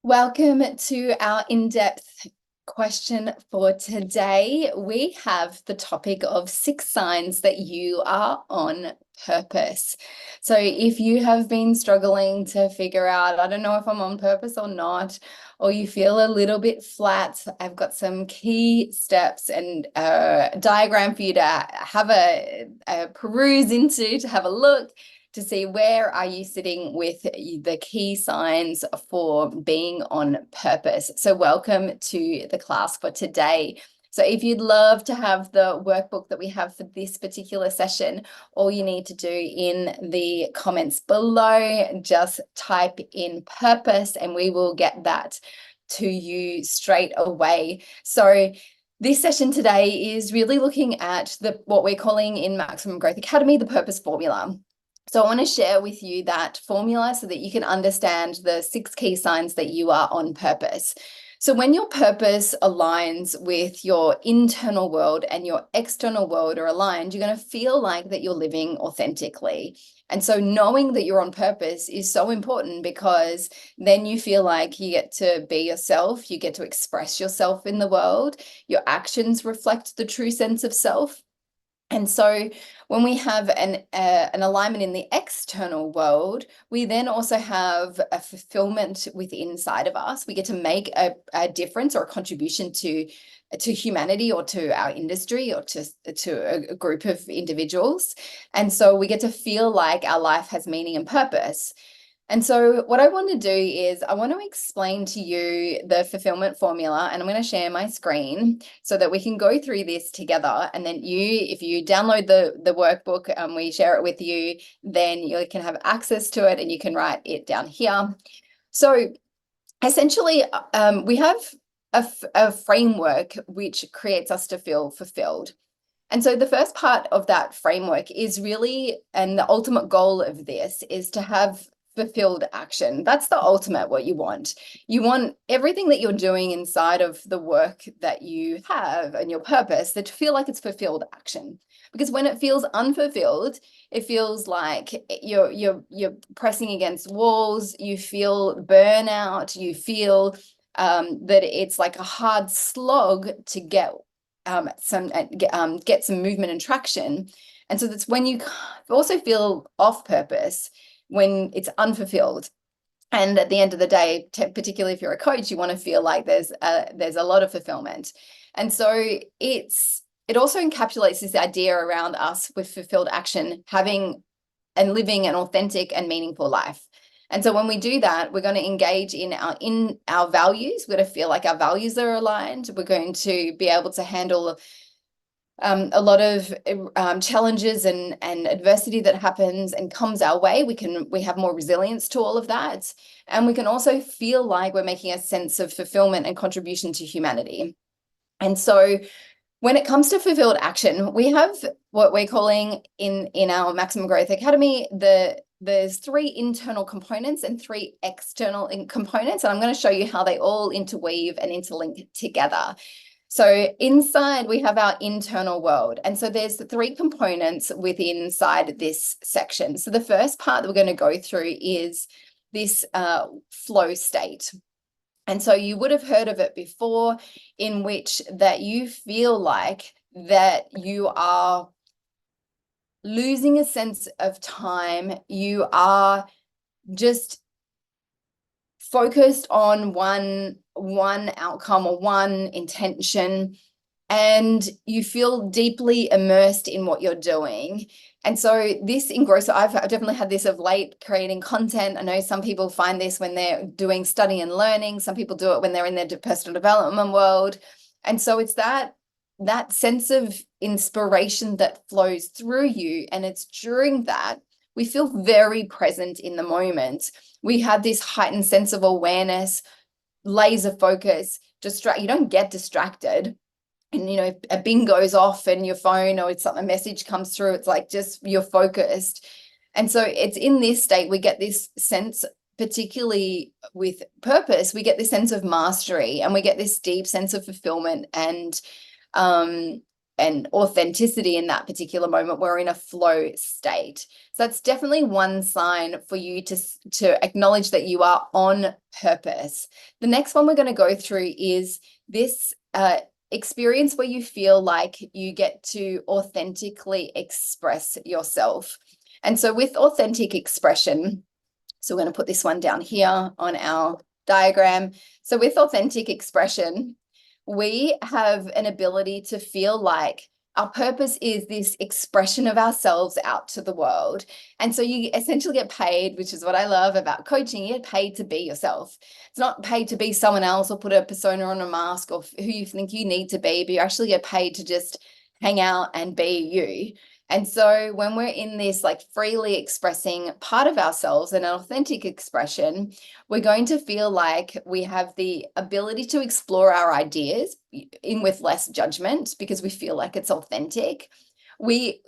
Welcome to our in-depth question for today. We have the topic of 6 signs that you are on purpose. So if you have been struggling to figure out, I don't know if I'm on purpose or not, or you feel a little bit flat, I've got some key steps and a diagram for you to have a peruse into, to have a look, to see where are you sitting with the key signs for being on purpose. So welcome to the class for today. So if you'd love to have the workbook that we have for this particular session, all you need to do in the comments below, just type in purpose and we will get that to you straight away. So this session today is really looking at what we're calling in Maximum Growth Academy, the purpose formula. So I want to share with you that formula so that you can understand the 6 key signs that you are on purpose. So when your purpose aligns with your internal world and your external world are aligned, you're going to feel like that you're living authentically. And so knowing that you're on purpose is so important because then you feel like you get to be yourself, you get to express yourself in the world, your actions reflect the true sense of self. And so when we have an alignment in the external world, we then also have a fulfillment within inside of us. We get to make a difference or a contribution to humanity or to our industry or to a group of individuals. And so we get to feel like our life has meaning and purpose. And so what I want to do is I want to explain to you the fulfillment formula, and I'm going to share my screen so that we can go through this together. And then if you download the workbook and we share it with you, then you can have access to it and you can write it down here. So essentially, we have a framework which creates us to feel fulfilled. And so the first part of that framework is really, and the ultimate goal of this is to have fulfilled action. That's the ultimate what you want. You want everything that you're doing inside of the work that you have and your purpose that to feel like it's fulfilled action. Because when it feels unfulfilled, it feels like you're pressing against walls, you feel burnout, you feel that it's like a hard slog to get some movement and traction. And so that's when you also feel off purpose, when it's unfulfilled. And at the end of the day, particularly if you're a coach, you want to feel like there's a lot of fulfillment. And so it also encapsulates this idea around us with fulfilled action, having and living an authentic and meaningful life. And so when we do that, we're going to engage in our values. We're going to feel like our values are aligned. We're going to be able to handle a lot of challenges and adversity that happens and comes our way. We have more resilience to all of that. And we can also feel like we're making a sense of fulfillment and contribution to humanity. And so when it comes to fulfilled action, we have what we're calling in our Maximum Growth Academy, there's 3 internal components and 3 external components. And I'm going to show you how they all interweave and interlink together. So inside we have our internal world. And so there's 3 components inside this section. So the first part that we're going to go through is this flow state. And so you would have heard of it before, in which that you feel like that you are losing a sense of time. You are just focused on one outcome or one intention, and you feel deeply immersed in what you're doing. And so this engrosses, I've definitely had this of late creating content. I know some people find this when they're doing study and learning. Some people do it when they're in their personal development world. And so it's that sense of inspiration that flows through you. And it's during that we feel very present in the moment. We have this heightened sense of awareness, laser focus, you don't get distracted. And, if a bing goes off in your phone or a message comes through, it's like just you're focused. And so it's in this state, we get this sense, particularly with purpose, we get this sense of mastery and we get this deep sense of fulfillment and and authenticity in that particular moment. We're in a flow state. So that's definitely one sign for you to acknowledge that you are on purpose. The next one we're going to go through is this experience where you feel like you get to authentically express yourself. And so with authentic expression, so we're going to put this one down here on our diagram. So with authentic expression, we have an ability to feel like our purpose is this expression of ourselves out to the world. And so you essentially get paid, which is what I love about coaching. You get paid to be yourself. It's not paid to be someone else or put a persona on a mask or who you think you need to be, but you actually get paid to just hang out and be you. And so when we're in this like freely expressing part of ourselves, an authentic expression, we're going to feel like we have the ability to explore our ideas in with less judgment because we feel like it's authentic. We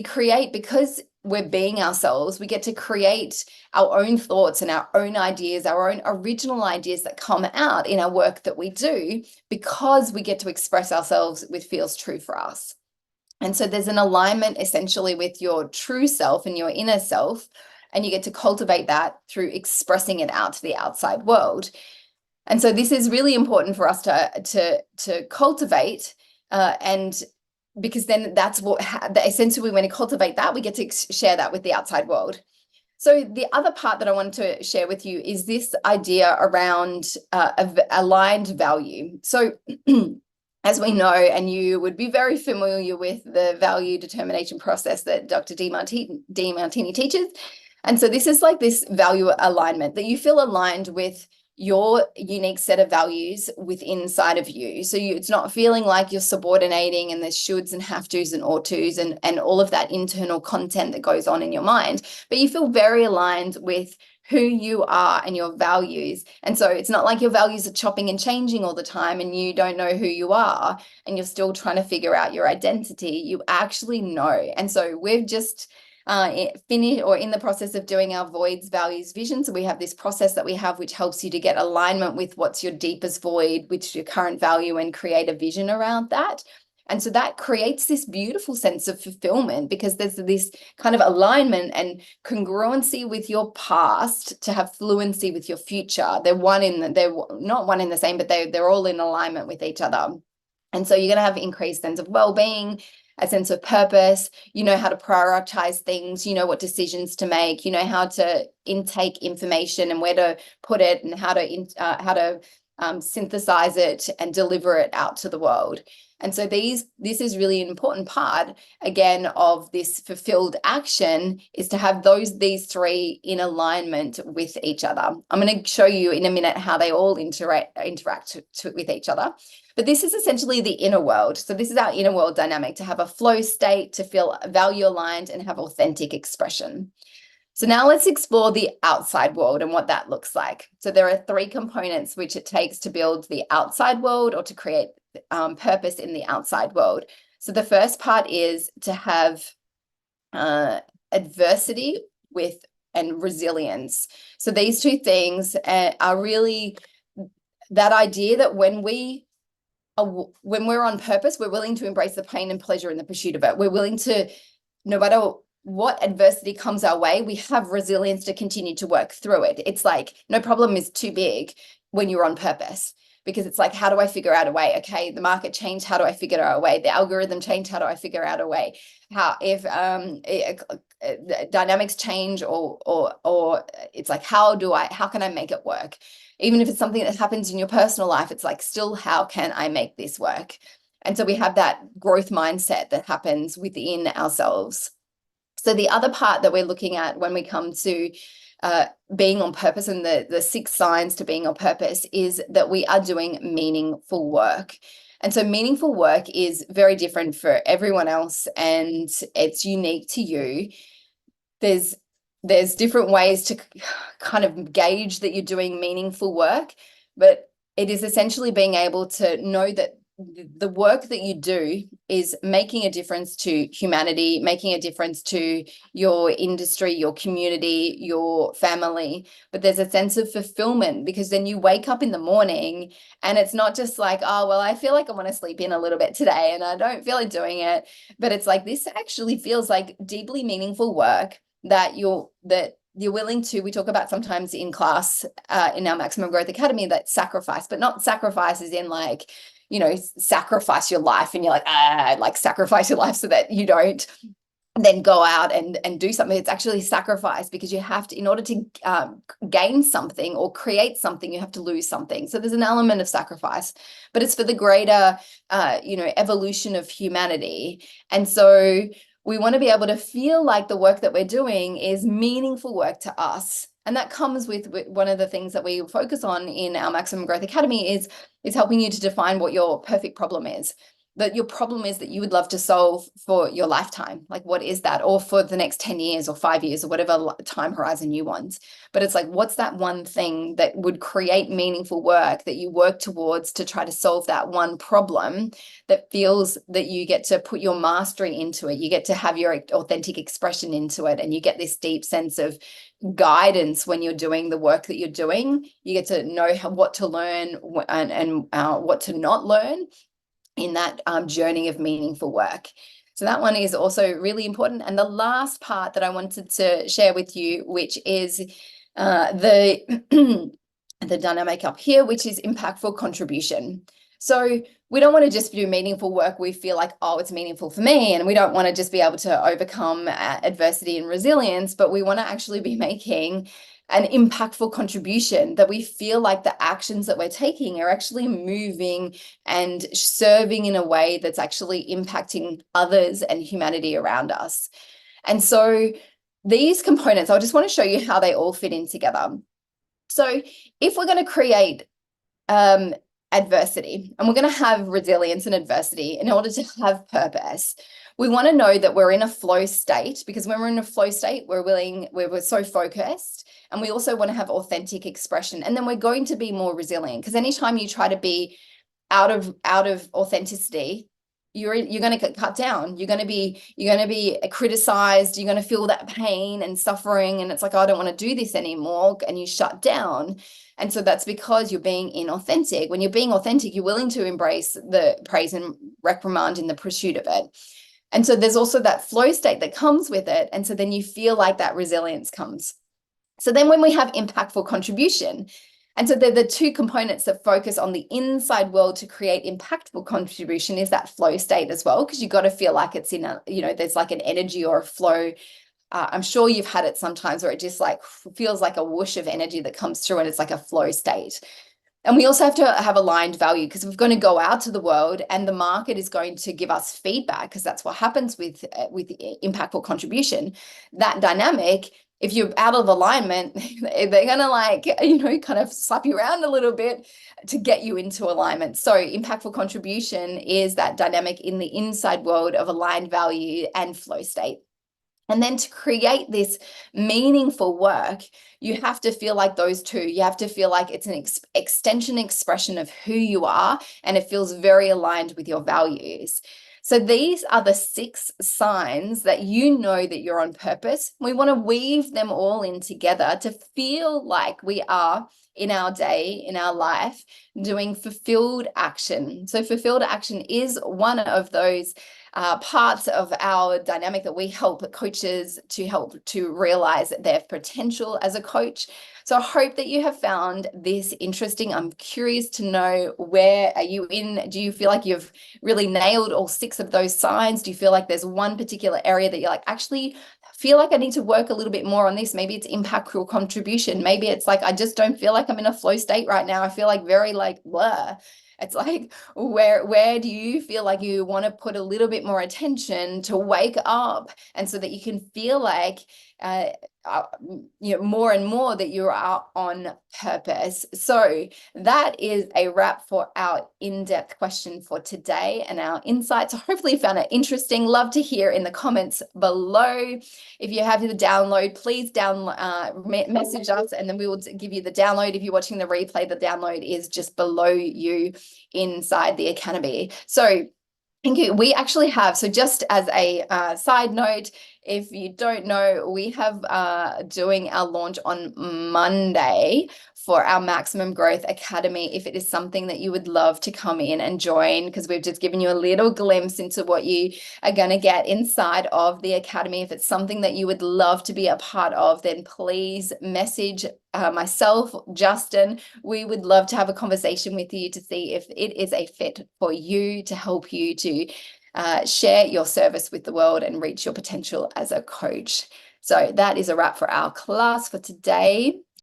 create, because we're being ourselves, we get to create our own thoughts and our own ideas, our own original ideas that come out in our work that we do, because we get to express ourselves with feels true for us. And so there's an alignment essentially with your true self and your inner self, and you get to cultivate that through expressing it out to the outside world. And so this is really important for us to cultivate, and because then that's what essentially when we cultivate that, we get to share that with the outside world. So the other part that I wanted to share with you is this idea around aligned value. So as we know, and you would be very familiar with the value determination process that Dr. Demartini teaches. And so this is like this value alignment, that you feel aligned with your unique set of values within inside of you. So it's not feeling like you're subordinating and there's shoulds and have tos and ought tos and all of that internal content that goes on in your mind, but you feel very aligned with who you are and your values. And so it's not like your values are chopping and changing all the time and you don't know who you are and you're still trying to figure out your identity. You actually know. And so we've just finished or in the process of doing our voids, values, vision. So we have this process that we have which helps you to get alignment with what's your deepest void, which is your current value, and create a vision around that. And so that creates this beautiful sense of fulfillment because there's this kind of alignment and congruency with your past to have fluency with your future. They're not one in the same, but they're all in alignment with each other. And so you're going to have increased sense of well-being, a sense of purpose. You know how to prioritize things. You know what decisions to make. You know how to intake information and where to put it and how to synthesize it and deliver it out to the world. And so this is really an important part, again, of this fulfilled action, is to have these three in alignment with each other. I'm going to show you in a minute how they all interact with each other. But this is essentially the inner world. So this is our inner world dynamic, to have a flow state, to feel value aligned and have authentic expression. So now let's explore the outside world and what that looks like. So there are three components which it takes to build the outside world or to create purpose in the outside world. So the first part is to have adversity and resilience. So these two things are really that idea that when we're on purpose, we're willing to embrace the pain and pleasure in the pursuit of it. We're willing to, no matter what adversity comes our way, we have resilience to continue to work through it. It's like no problem is too big when you're on purpose, because it's like, how do I figure out a way? Okay, the market changed, how do I figure out a way? The algorithm changed, how do I figure out a way? How if dynamics change or it's like, how can I make it work? Even if it's something that happens in your personal life, it's like, still, how can I make this work? And so we have that growth mindset that happens within ourselves. So the other part that we're looking at when we come to being on purpose, and the 6 signs to being on purpose, is that we are doing meaningful work. And so meaningful work is very different for everyone else, and it's unique to you. There's different ways to kind of gauge that you're doing meaningful work, but it is essentially being able to know that the work that you do is making a difference to humanity, making a difference to your industry, your community, your family. But there's a sense of fulfillment because then you wake up in the morning and it's not just like, oh, well, I feel like I want to sleep in a little bit today and I don't feel like doing it. But it's like, this actually feels like deeply meaningful work that you're willing to, we talk about sometimes in class, in our Maximum Growth Academy, that sacrifice, but not sacrifice as in like, sacrifice your life and you're like sacrifice your life so that you don't then go out and do something. It's actually sacrifice because you have to, in order to gain something or create something, you have to lose something. So there's an element of sacrifice, but it's for the greater, evolution of humanity. And so we want to be able to feel like the work that we're doing is meaningful work to us. And that comes with one of the things that we focus on in our Maximum Growth Academy is helping you to define what your perfect problem is. That your problem is that you would love to solve for your lifetime. Like, what is that? Or for the next 10 years or 5 years or whatever time horizon you want. But it's like, what's that one thing that would create meaningful work that you work towards to try to solve that one problem that feels that you get to put your mastery into it. You get to have your authentic expression into it. And you get this deep sense of guidance when you're doing the work that you're doing. You get to know what to learn and what to not learn in that journey of meaningful work. So that one is also really important. And the last part that I wanted to share with you, which is the dynamic up here, which is impactful contribution. So we don't want to just do meaningful work. We feel like, oh, it's meaningful for me. And we don't want to just be able to overcome adversity and resilience, but we want to actually be making an impactful contribution, that we feel like the actions that we're taking are actually moving and serving in a way that's actually impacting others and humanity around us. And so these components, I just want to show you how they all fit in together. So if we're going to create adversity and we're going to have resilience and adversity in order to have purpose, we want to know that we're in a flow state, because when we're in a flow state, we're so focused, and we also want to have authentic expression. And then we're going to be more resilient, because anytime you try to be out of authenticity, you're going to get cut down. You're going to be criticized. You're going to feel that pain and suffering. And it's like, oh, I don't want to do this anymore. And you shut down. And so that's because you're being inauthentic. When you're being authentic, you're willing to embrace the praise and reprimand in the pursuit of it. And so there's also that flow state that comes with it. And so then you feel like that resilience comes. So then when we have impactful contribution, and so they're the two components that focus on the inside world to create impactful contribution, is that flow state as well, because you've got to feel like it's in a, there's like an energy or a flow. I'm sure you've had it sometimes where it just like feels like a whoosh of energy that comes through, and it's like a flow state. And we also have to have aligned value, because we're going to go out to the world and the market is going to give us feedback, because that's what happens with impactful contribution. That dynamic, if you're out of alignment, they're going to kind of slap you around a little bit to get you into alignment. So impactful contribution is that dynamic in the inside world of aligned value and flow state. And then to create this meaningful work, you have to feel like those two. You have to feel like it's an extension expression of who you are, and it feels very aligned with your values. So these are the 6 signs that you know that you're on purpose. We want to weave them all in together to feel like we are in our day, in our life, doing fulfilled action. So fulfilled action is one of those parts of our dynamic that we help coaches to realize their potential as a coach. So I hope that you have found this interesting. I'm curious to know, where are you in? Do you feel like you've really nailed all 6 of those signs? Do you feel like there's one particular area that you're like, actually feel like I need to work a little bit more on this? Maybe it's impactful contribution. Maybe it's like, I just don't feel like I'm in a flow state right now. I feel like very like blah. It's like, where do you feel like you want to put a little bit more attention to wake up, and so that you can feel like more and more that you are on purpose. So that is a wrap for our in-depth question for today and our insights. So hopefully you found it interesting. Love to hear in the comments below. If you have the download, please message us, and then we will give you the download. If you're watching the replay, the download is just below you inside the Academy. So thank you. We actually have, so just as a side note, if you don't know, we have doing our launch on Monday for our Maximum Growth Academy. If it is something that you would love to come in and join, because we've just given you a little glimpse into what you are going to get inside of the Academy. If it's something that you would love to be a part of, then please message myself, Justin. We would love to have a conversation with you to see if it is a fit for you, to help you to share your service with the world and reach your potential as a coach. So that is a wrap for our class for today.